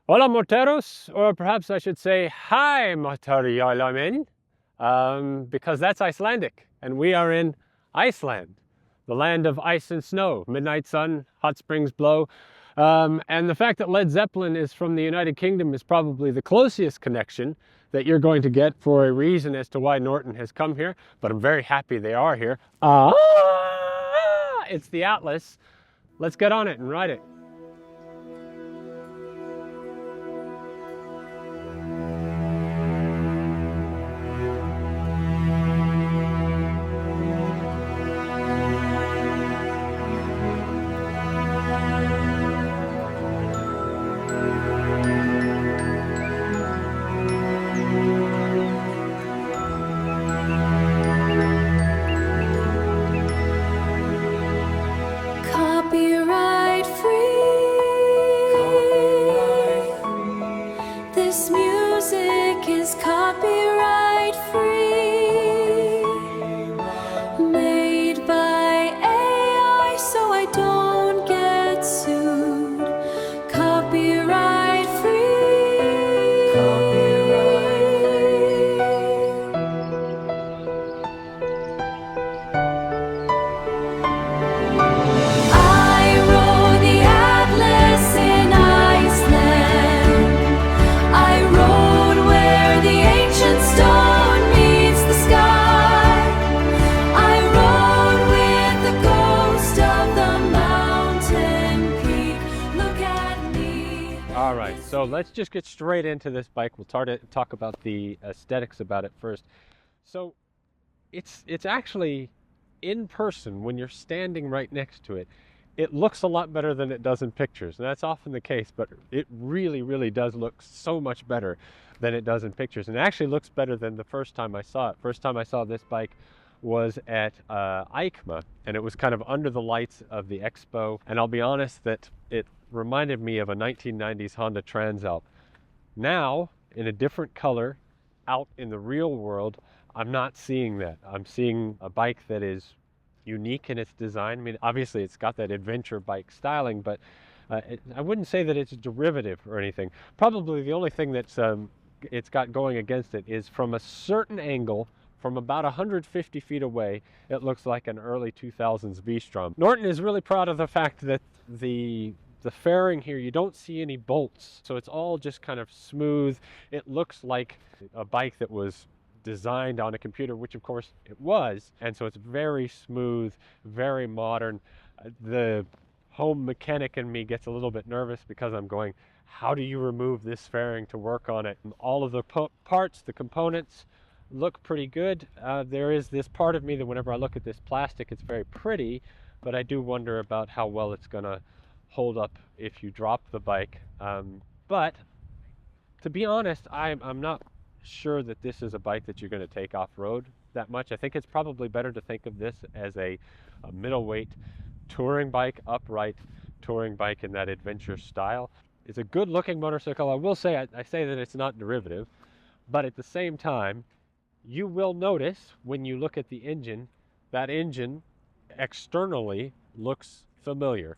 Hola moteros, or perhaps I should say hi moterialamen, because that's Icelandic, and we are in Iceland, the land of ice and snow, midnight sun, hot springs blow, and the fact that Led Zeppelin is from the United Kingdom is probably the closest connection that you're going to get for a reason as to why Norton has come here, but I'm very happy they are here. It's the Atlas. Let's get on it and ride it. Copyright free. This music is copyright free. Made by AI so I don't get sued. Copyright free. I rode the Atlas in Iceland. I rode where the ancient stone meets the sky. I rode with the ghost of the mountain peak. Look at me. All right, so let's just get straight into this bike. We'll talk about the aesthetics about it first. So it's actually in person when you're standing right next to it. It looks a lot better than it does in pictures, and that's often the case, but it really does look so much better than it does in pictures, and it actually looks better than the first time I saw it. First time I saw this bike was at EICMA, and it was kind of under the lights of the expo, and I'll be honest that it reminded me of a 1990s Honda Transalp. Now, in a different color, out in the real world, I'm not seeing that. I'm seeing a bike that is unique in its design. I mean, obviously it's got that adventure bike styling, but I wouldn't say that it's a derivative or anything. Probably the only thing that's it's got going against it is from a certain angle, from about 150 feet away, it looks like an early 2000s V-Strom. Norton is really proud of the fact that the fairing here, you don't see any bolts, so it's all just kind of smooth. It looks like a bike that was designed on a computer, which of course it was, and so it's very smooth, very modern. The home mechanic in me gets a little bit nervous because I'm going, how do you remove this fairing to work on it? And all of the parts, the components look pretty good. There is this part of me that whenever I look at this plastic, it's very pretty, but I do wonder about how well it's gonna hold up if you drop the bike. But to be honest, I'm not sure that this is a bike that you're going to take off-road that much. I think it's probably better to think of this as a middleweight touring bike, upright touring bike in that adventure style. It's a good looking motorcycle. I will say, I say that it's not derivative, but at the same time, you will notice when you look at the engine, that engine externally looks familiar.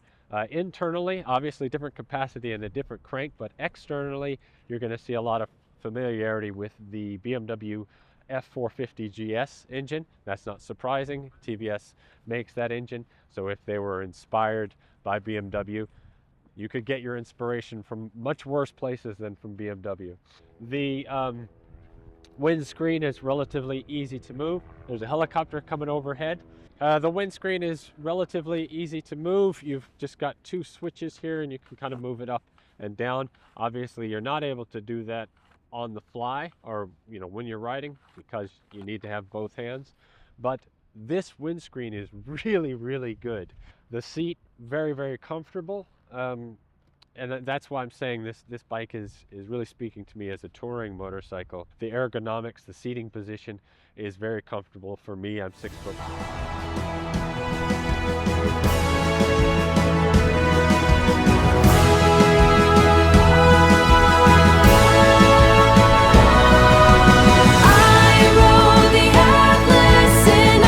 Internally, obviously different capacity and a different crank, but externally, you're going to see a lot of familiarity with the BMW F450 GS engine. That's not surprising. TVS makes that engine, so if they were inspired by BMW, you could get your inspiration from much worse places than from BMW. The windscreen is relatively easy to move. There's a helicopter coming overhead. The windscreen is relatively easy to move. You've just got two switches here and you can kind of move it up and down. Obviously, you're not able to do that on the fly or when you're riding because you need to have both hands. But this windscreen is really good. The seat, very comfortable. And that's why I'm saying this bike is really speaking to me as a touring motorcycle. The ergonomics, the seating position is very comfortable for me. I'm 6 foot. I rode the Atlas in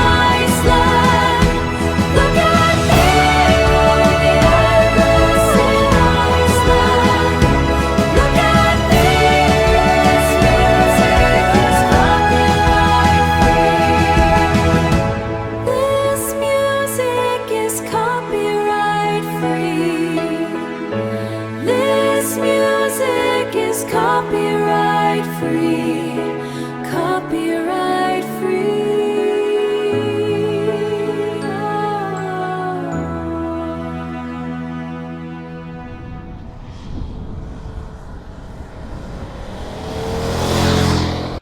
Iceland. Look free, copyright free.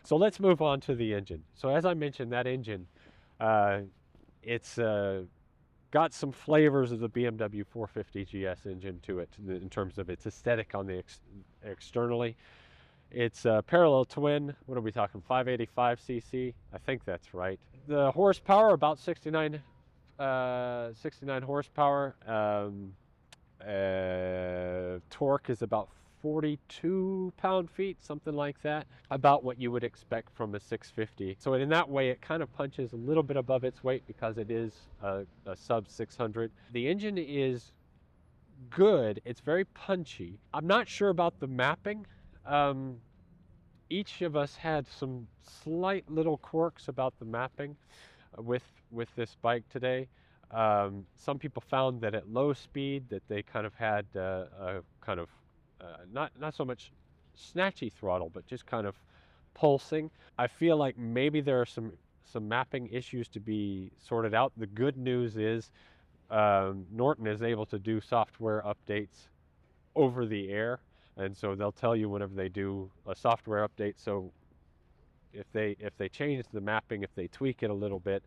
So let's move on to the engine. So as I mentioned, that engine, it's got some flavors of the BMW 450 GS engine to it in terms of its aesthetic on the externally. It's a parallel twin. What are we talking? 585 cc. I think that's right. The horsepower about 69 horsepower. Torque is about 42 pound-feet, something like that. About what you would expect from a 650. So in that way, it kind of punches a little bit above its weight because it is a sub 600. The engine is good. It's very punchy. I'm not sure about the mapping. Each of us had some slight little quirks about the mapping with this bike today. Some people found that at low speed that they kind of had a kind of not so much snatchy throttle, but just kind of pulsing. I feel like maybe there are some mapping issues to be sorted out. The good news is Norton is able to do software updates over the air, and so they'll tell you whenever they do a software update. So if they change the mapping, if they tweak it a little bit,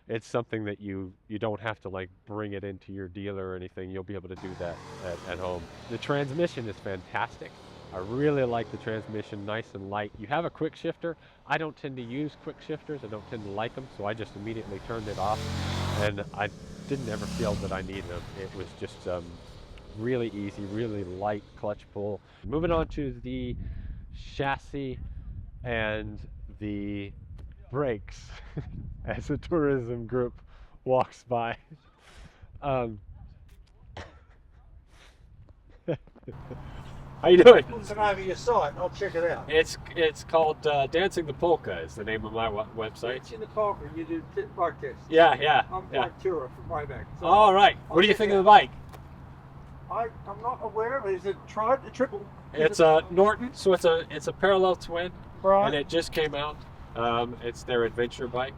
it's something that you don't have to like bring it into your dealer or anything. You'll be able to do that at home. The transmission is fantastic. I really like the transmission, nice and light. You have a quick shifter. I don't tend to use quick shifters. I don't tend to like them, so I just immediately turned it off, and I didn't ever feel that I needed them. It was just really easy, really light clutch pull. Moving on to the chassis and the brakes as a tourism group walks by. How you doing? What's the name of your site? I'll check it out. It's called Dancing the Polka is the name of my website. It's in the Polka. You do bike tests. Yeah. I'm yeah. a tourer from way back. So All right. What do you think of the bike? I'm not aware of it. Is it a triple? It's a Norton, so it's a parallel twin, Right. and it just came out. It's their adventure bike.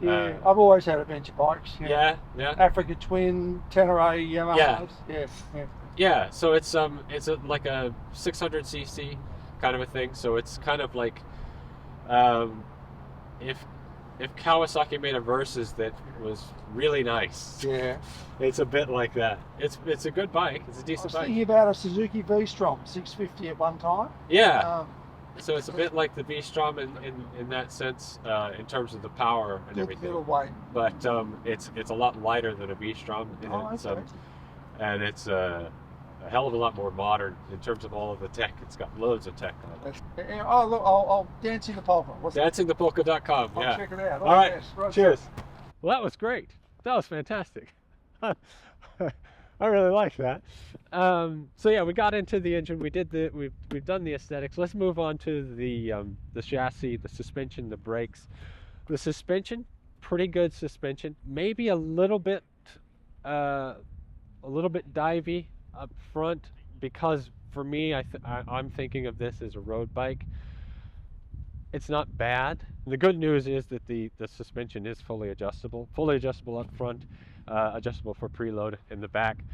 Yeah, I've always had adventure bikes. Yeah. Africa Twin, Tenere, Yamahas. Yeah. Yeah, so it's like a 600cc kind of a thing. So it's kind of like if Kawasaki made a Versus that was really nice. Yeah. It's a bit like that. It's a good bike. It's a I decent was bike. thinking about a Suzuki V-Strom 650 at one time. Yeah. So it's a bit like the V-Strom in that sense, in terms of the power and Good everything. little weight. But it's a lot lighter than a V-Strom. Okay. And it's a hell of a lot more modern in terms of all of the tech. It's got loads of tech on it. Oh look, I'll dance in the polka. DancingThePolka.com. I'll Yeah. check it out. All right. Yes, right. Cheers. Well, that was great. That was fantastic. I really like that. So yeah, we got into the engine. We've done the aesthetics. Let's move on to the chassis, the suspension, the brakes. The suspension, pretty good suspension. Maybe a little bit divey up front, because for me, I'm thinking of this as a road bike. It's not bad. The good news is that the suspension is fully adjustable up front, adjustable for preload in the back,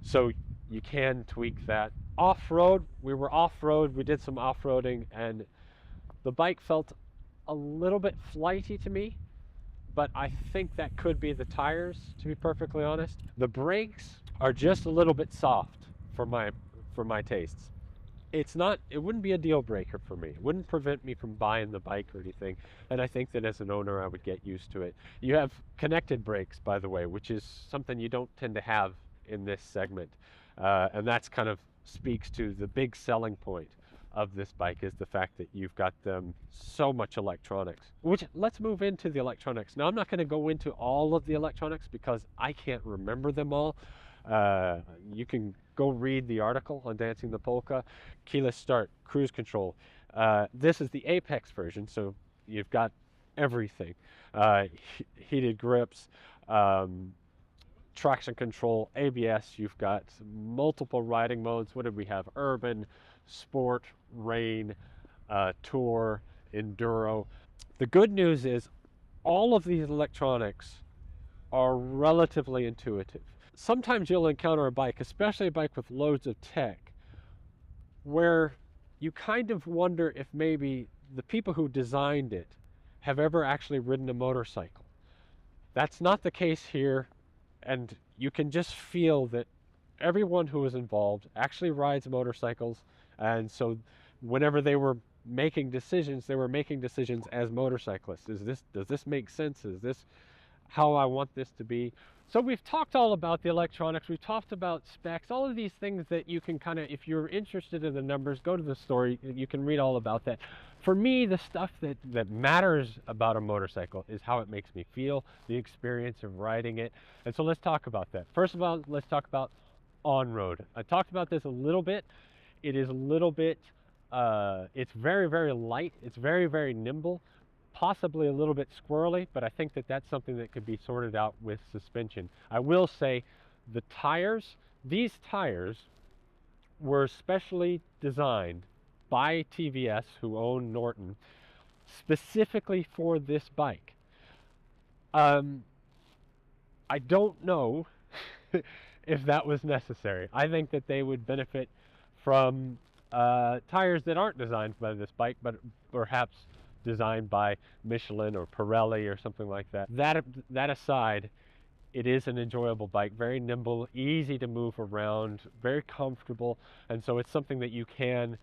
so you can tweak that. Off-road, we did some off-roading, and the bike felt a little bit flighty to me, but I think that could be the tires, to be perfectly honest. The brakes are just a little bit soft for my tastes. It wouldn't be a deal breaker for me. It wouldn't prevent me from buying the bike or anything. And I think that as an owner, I would get used to it. You have connected brakes, by the way, which is something you don't tend to have in this segment. And that's kind of speaks to the big selling point of this bike, is the fact that you've got so much electronics. Let's move into the electronics. Now, I'm not going to go into all of the electronics because I can't remember them all. You can go read the article on Dancing the Polka. Keyless start, cruise control. This is the Apex version, so you've got everything. Heated grips, traction control, ABS. You've got multiple riding modes. What did we have? Urban, sport, rain, tour, enduro. The good news is all of these electronics are relatively intuitive. Sometimes you'll encounter a bike, especially a bike with loads of tech, where you kind of wonder if maybe the people who designed it have ever actually ridden a motorcycle. That's not the case here, and you can just feel that everyone who is involved actually rides motorcycles, and so whenever they were making decisions, they were making decisions as motorcyclists. Does this make sense? Is this how I want this to be? So we've talked all about the electronics, we've talked about specs, all of these things that you can kind of, if you're interested in the numbers, go to the story, you can read all about that. For me, the stuff that matters about a motorcycle is how it makes me feel, the experience of riding it. And so let's talk about that. First of all, let's talk about on-road. I talked about this a little bit. It is a little bit, it's very, very light, it's very, very nimble, possibly a little bit squirrely, but I think that that's something that could be sorted out with suspension. I will say the tires, these tires were specially designed by TVS, who own Norton, specifically for this bike. I don't know if that was necessary. I think that they would benefit from tires that aren't designed by this bike, but perhaps designed by Michelin or Pirelli or something like that. That aside, it is an enjoyable bike, very nimble, easy to move around, very comfortable, and so it's something that you can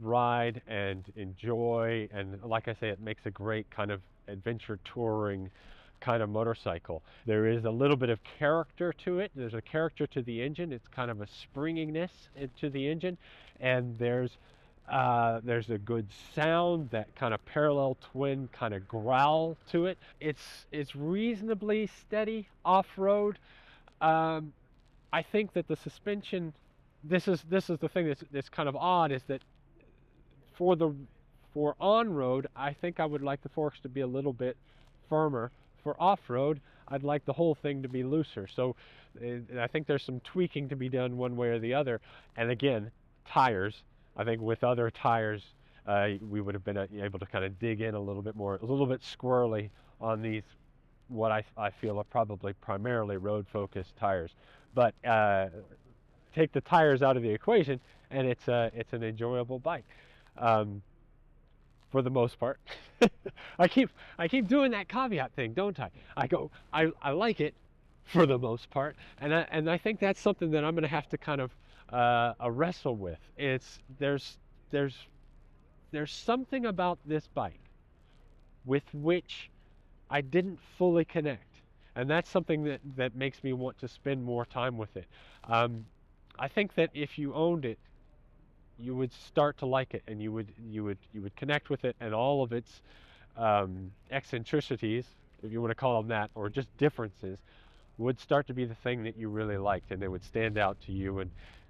ride and enjoy, and like I say, it makes a great kind of adventure touring kind of motorcycle. There is a little bit of character to it. There's a character to the engine. It's kind of a springiness to the engine, and there's a good sound, that kind of parallel twin kind of growl to it. It's reasonably steady off-road. I think that the suspension, this is the thing that's kind of odd, is that for on-road, I think I would like the forks to be a little bit firmer. For off-road, I'd like the whole thing to be looser. So I think there's some tweaking to be done one way or the other. And again, tires. I think with other tires, we would have been able to kind of dig in a little bit more, a little bit squirrely on these, what I feel are probably primarily road-focused tires. But take the tires out of the equation, and it's an enjoyable bike. For the most part. I keep doing that caveat thing, don't I? I like it for the most part, and I think that's something that I'm going to have to kind of wrestle with. There's something about this bike with which I didn't fully connect, and that's something that makes me want to spend more time with it. I think that if you owned it, you would start to like it, and you would connect with it, and all of its eccentricities, if you want to call them that, or just differences, would start to be the thing that you really liked, and they would stand out to you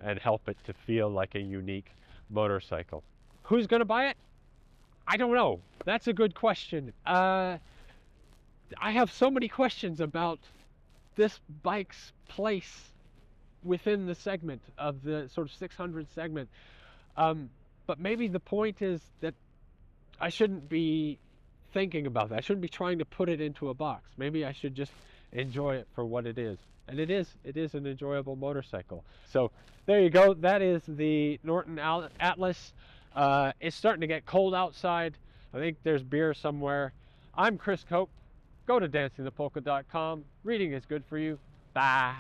and help it to feel like a unique motorcycle. Who's going to buy it? I don't know. That's a good question. I have so many questions about this bike's place within the segment of the sort of 600 segment. But maybe the point is that I shouldn't be thinking about that. I shouldn't be trying to put it into a box. Maybe I should just enjoy it for what it is. And it is an enjoyable motorcycle. So there you go. That is the Norton Atlas. It's starting to get cold outside. I think there's beer somewhere. I'm Chris Cope. Go to dancingthepolka.com. Reading is good for you. Bye.